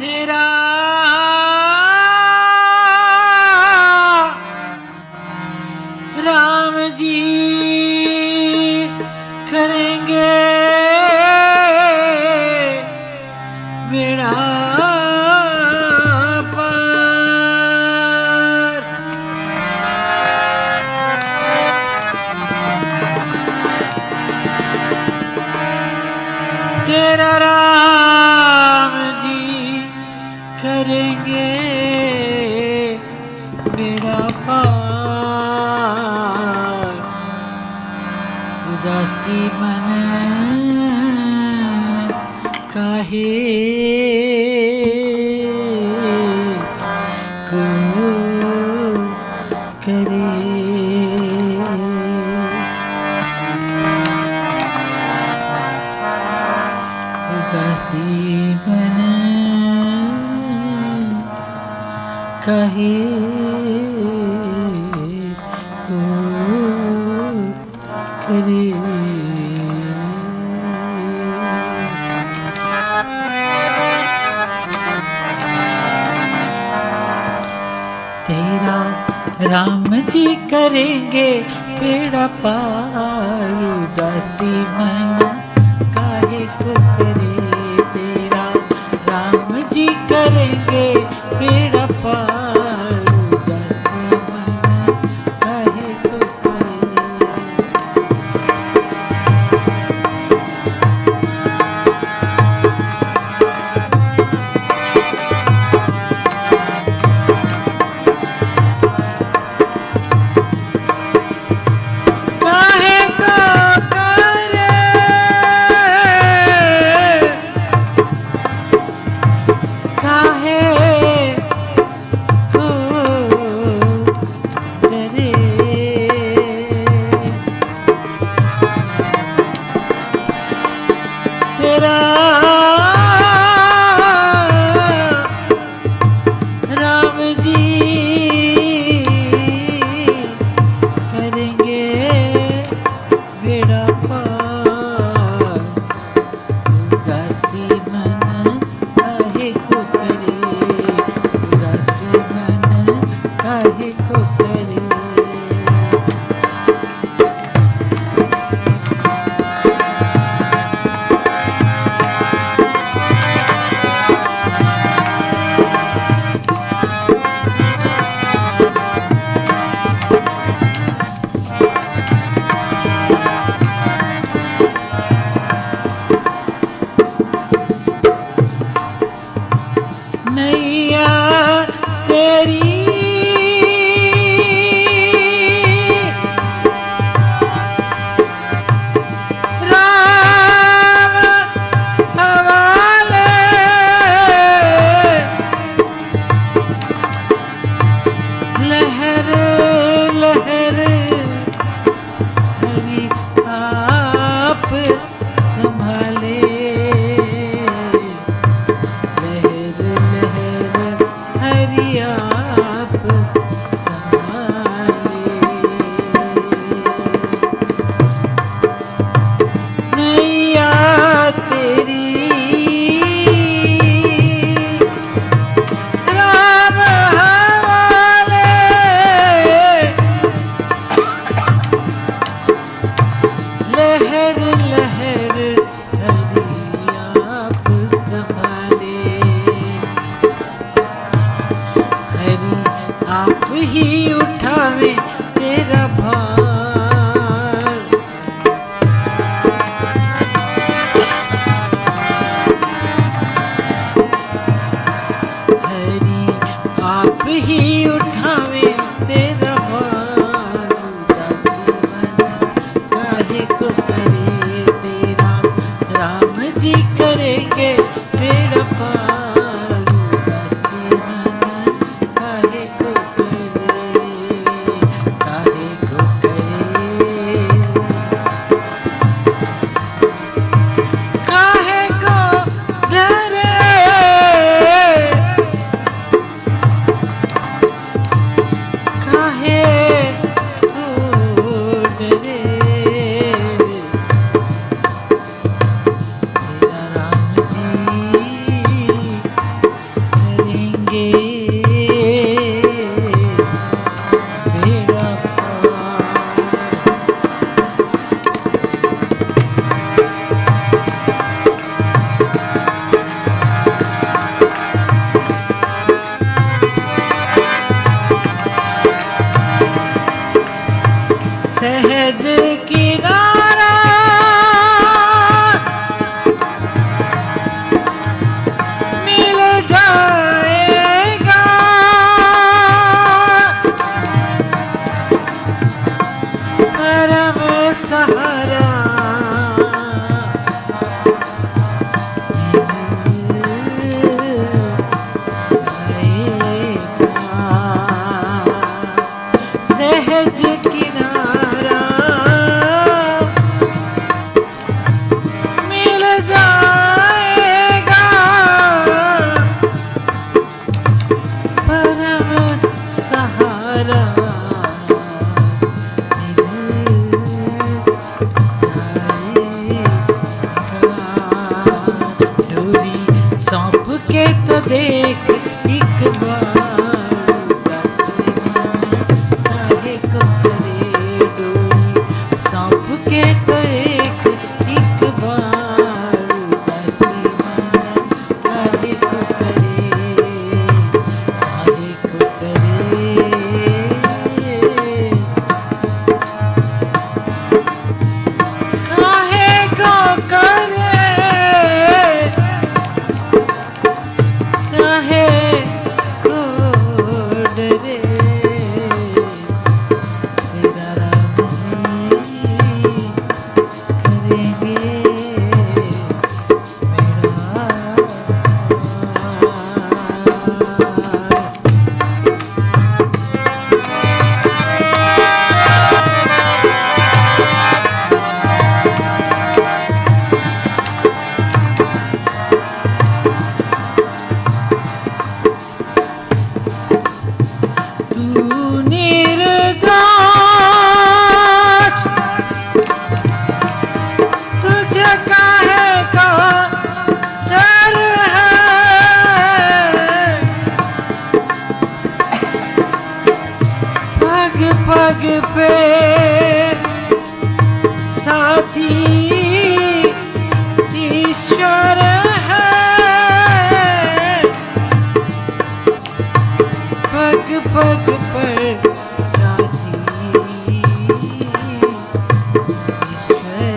तेरा राम जी करेंगे बेड़ा पार। तेरा राम जी करेंगे बेड़ा पार। उदासी मन काहे को करे। उदासी मन काहे को करे। तेरा राम जी करेंगे बेड़ा पार। उदासी मन काहे को करे। तेरा राम जी करेंगे बेड़ा पार। उदासी मन काहे को करे। तेरा राम जी करेंगे बेड़ा पार। उदासी मन काहे को करे। उदासी मन काहे को करे। नैया तेरी राम हवाले। लहर लहर हरि आप संभाले। लहर लहर पग पे साथी ईश्वर है, पग पग पर साथी ईश्वर है।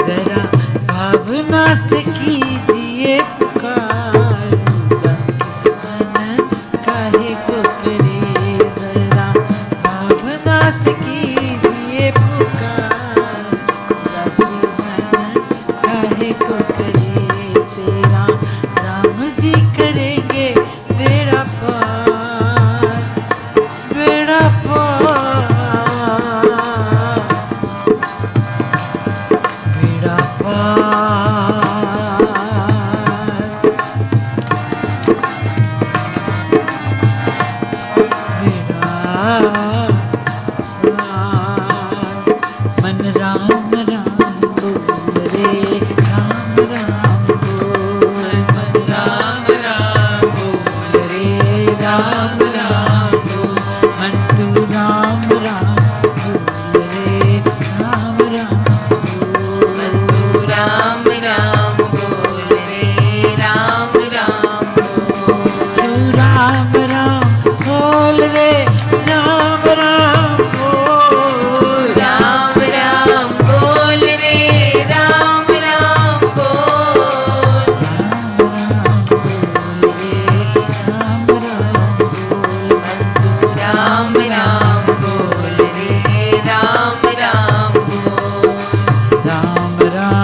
जरा भावना से कीजिए पुकार, काहे को करे, जरा भावना से कीजिए पुकार, काहे को करे, तेरा राम जी करेंगे बेड़ा पार, बेड़ा पार, बेड़ा पार। मन राम राम बोल रे, राम राम बोल, मन राम राम बोल रे, राम राम बोल, मन तू राम राम बोल रे, राम राम बोल, मन तू राम राम बोल रे, राम राम बोल, तू राम राम बोल रे, राम राम बोल, राम राम बोल रे, राम राम बोल, राम राम बोल रे, राम राम बोल, राम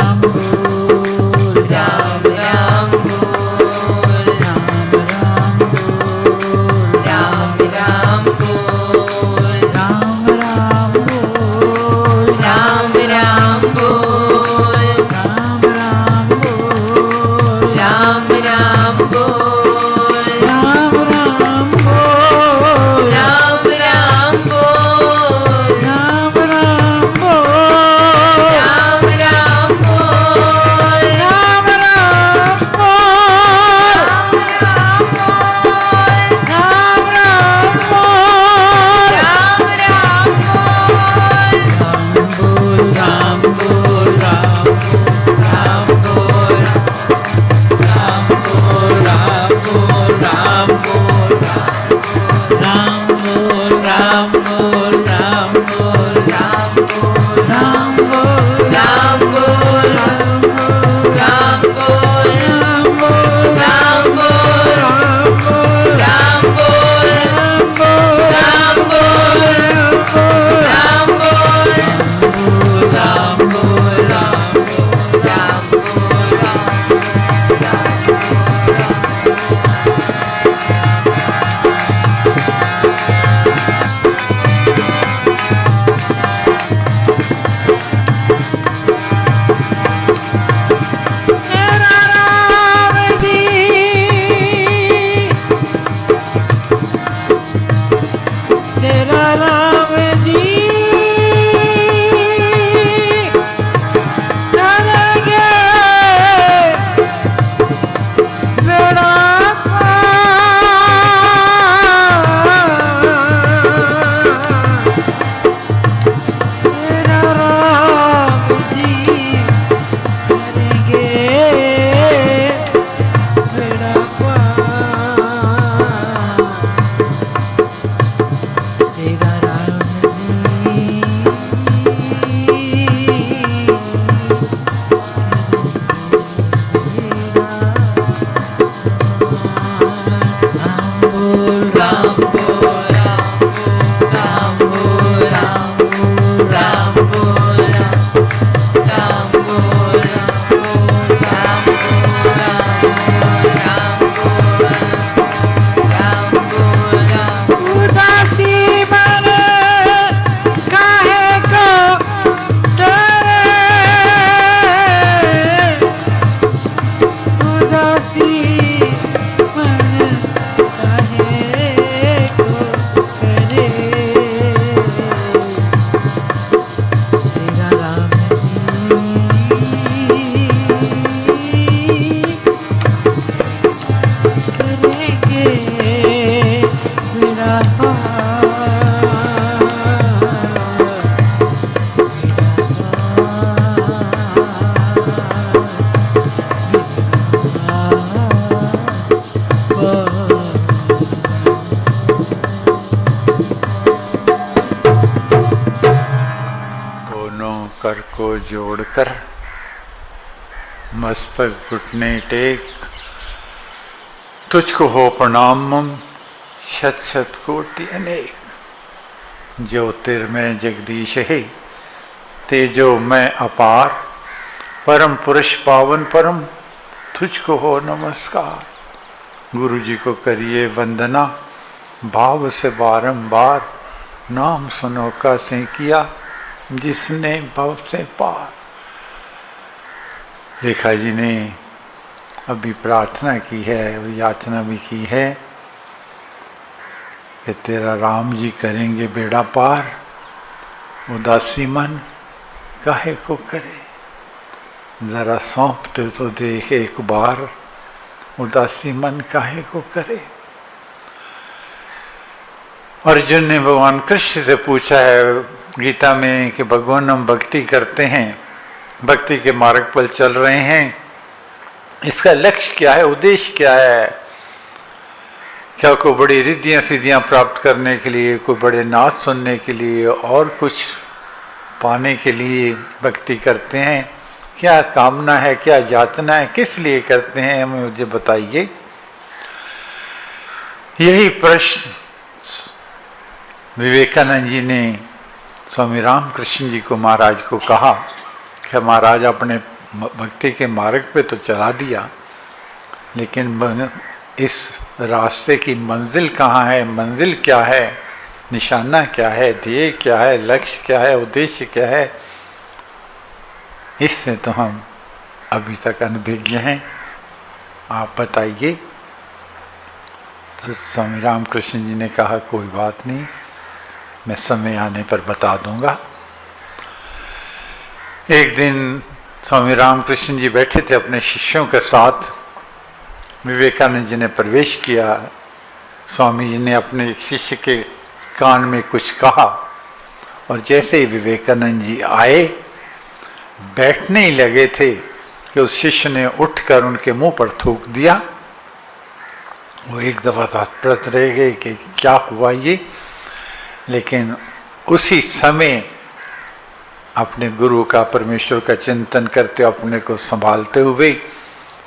राम बोल, राम राम बोल, राम राम बोल, राम राम बोल, राम राम बोल, राम राम बोल, राम राम बोल, राम राम बोल, राम राम बोल, राम राम बोल, राम राम बोल, राम राम तेरा राम जी करेंगे बेड़ा तेरा राम जी करेंगे बेड़ा तेरा राम जी उदासी मन काहे को करे। तेरा राम करेंगे मेरा कर को जोड़कर मस्तक घुटने टेक, तुझको हो प्रणाम शत शत कोटि अनेक। ज्योतिर्मय जगदीश है तेजो मैं अपार, परम पुरुष पावन परम तुझको हो नमस्कार। गुरु जी को करिए वंदना भाव से बारंबार, नाम सुनो का से किया जिसने भव से पार। रेखा जी ने अभी प्रार्थना की है, याचना भी की है कि तेरा राम जी करेंगे बेड़ा पार, उदासी मन काहे को करे। जरा सौंपते तो देख एक बार, उदासी मन काहे को करे। अर्जुन ने भगवान कृष्ण से पूछा है गीता में कि भगवान हम भक्ति करते हैं, भक्ति के मार्ग पर चल रहे हैं, इसका लक्ष्य क्या है, उद्देश्य क्या है। क्या कोई बड़ी रिद्धियां सिद्धियां प्राप्त करने के लिए, कोई बड़े नाच सुनने के लिए, और कुछ पाने के लिए भक्ति करते हैं, क्या कामना है, क्या याचना है, किस लिए करते हैं, हमें मुझे बताइए। यही प्रश्न विवेकानंद जी ने स्वामी रामकृष्ण जी को महाराज को कहा कि महाराज अपने भक्ति के मार्ग पे तो चला दिया, लेकिन इस रास्ते की मंजिल कहाँ है, मंजिल क्या है, निशाना क्या है, ध्येय क्या है, लक्ष्य क्या है, उद्देश्य क्या है, इससे तो हम अभी तक अनभिज्ञ हैं, आप बताइए। तो स्वामी रामकृष्ण जी ने कहा कोई बात नहीं, मैं समय आने पर बता दूंगा। एक दिन स्वामी रामकृष्ण जी बैठे थे अपने शिष्यों के साथ, विवेकानंद जी ने प्रवेश किया। स्वामी जी ने अपने एक शिष्य के कान में कुछ कहा और जैसे ही विवेकानंद जी आए, बैठने ही लगे थे कि उस शिष्य ने उठकर उनके मुंह पर थूक दिया। वो एक दफा तत्परत रह गए कि क्या हुआ ये, लेकिन उसी समय अपने गुरु का, परमेश्वर का चिंतन करते, अपने को संभालते हुए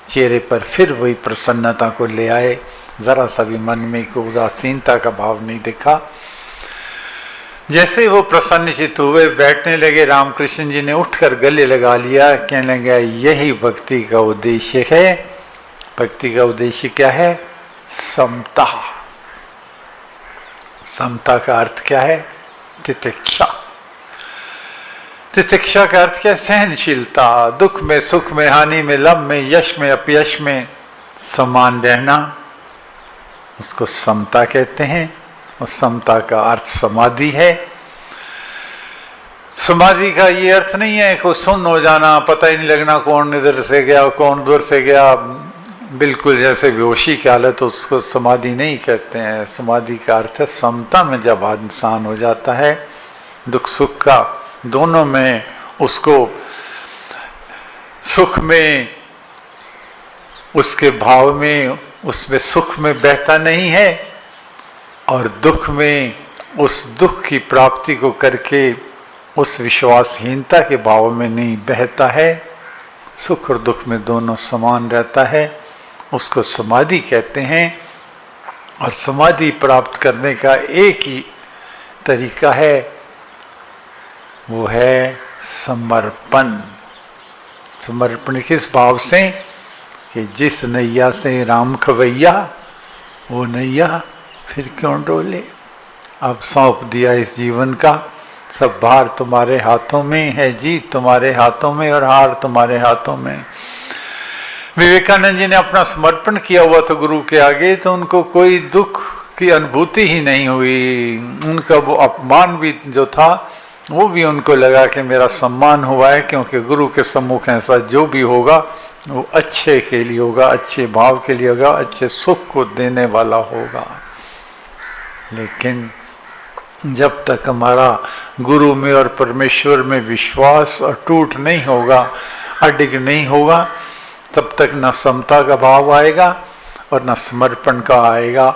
चेहरे पर फिर वही प्रसन्नता को ले आए। जरा सा भी मन में कोई उदासीनता का भाव नहीं दिखा। जैसे वो प्रसन्नचित हुए, बैठने लगे, रामकृष्ण जी ने उठकर गले लगा लिया, कहने लगा यही भक्ति का उद्देश्य है। भक्ति का उद्देश्य क्या है? समता। समता का अर्थ क्या है? तितिक्षा। तितिक्षा का अर्थ क्या है? सहनशीलता। दुख में, सुख में, हानि में, लाभ में, यश में, अपयश में समान रहना, उसको समता कहते हैं। और समता का अर्थ समाधि है। समाधि का ये अर्थ नहीं है कि सुन्न हो जाना, पता ही नहीं लगना कौन इधर से गया कौन उधर से गया, बिल्कुल जैसे बेहोशी की हालत, उसको समाधि नहीं कहते हैं। समाधि का अर्थ है समता में जब इंसान हो जाता है, दुख सुख का दोनों में, उसको सुख में, उसके भाव में, उसमें सुख में बहता नहीं है, और दुख में उस दुख की प्राप्ति को करके उस विश्वासहीनता के भाव में नहीं बहता है। सुख और दुख में दोनों समान रहता है, उसको समाधि कहते हैं। और समाधि प्राप्त करने का एक ही तरीका है, वो है समर्पण। समर्पण किस भाव से? कि जिस नैया से राम खवैया, वो नैया फिर क्यों डोले। अब सौंप दिया इस जीवन का, सब भार तुम्हारे हाथों में है, जीत तुम्हारे हाथों में और हार तुम्हारे हाथों में। विवेकानंद जी ने अपना समर्पण किया हुआ था गुरु के आगे, तो उनको कोई दुख की अनुभूति ही नहीं हुई। उनका वो अपमान भी जो था वो भी उनको लगा कि मेरा सम्मान हुआ है, क्योंकि गुरु के सम्मुख ऐसा जो भी होगा वो अच्छे के लिए होगा, अच्छे भाव के लिए होगा, अच्छे सुख को देने वाला होगा। लेकिन जब तक हमारा गुरु में और परमेश्वर में विश्वास अटूट नहीं होगा, अडिग नहीं होगा, तब तक न समता का भाव आएगा और न समर्पण का आएगा।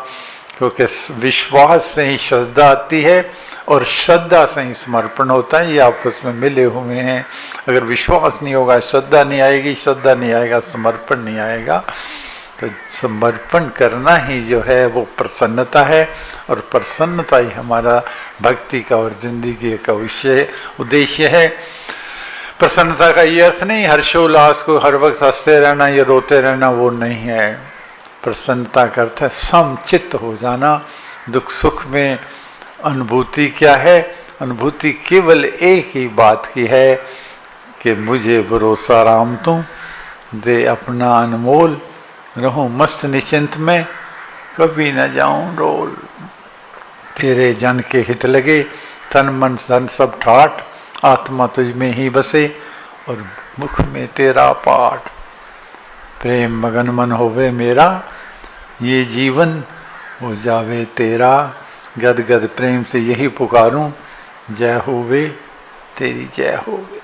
क्योंकि विश्वास से ही श्रद्धा आती है और श्रद्धा से ही समर्पण होता है, ये आपस में मिले हुए हैं। अगर विश्वास नहीं होगा श्रद्धा नहीं आएगी, श्रद्धा नहीं आएगा समर्पण नहीं आएगा। तो समर्पण करना ही जो है वो प्रसन्नता है, और प्रसन्नता ही हमारा भक्ति का और जिंदगी का विषय उद्देश्य है। प्रसन्नता का ये अर्थ नहीं हर्षोल्लास को हर वक्त हंसते रहना या रोते रहना, वो नहीं है। प्रसन्नता का अर्थ है समचित्त हो जाना। दुख सुख में अनुभूति क्या है? अनुभूति केवल एक ही बात की है कि मुझे भरोसा राम तू दे अपना अनमोल, रहूं मस्त निश्चिंत में कभी न जाऊं रोल। तेरे जन के हित लगे तन मन धन सब ठाठ, आत्मा तुझ में ही बसे और मुख में तेरा पाठ। प्रेम मगन मन होवे मेरा, ये जीवन हो जावे तेरा। गद गद प्रेम से यही पुकारूं, जय होवे तेरी जय होवे।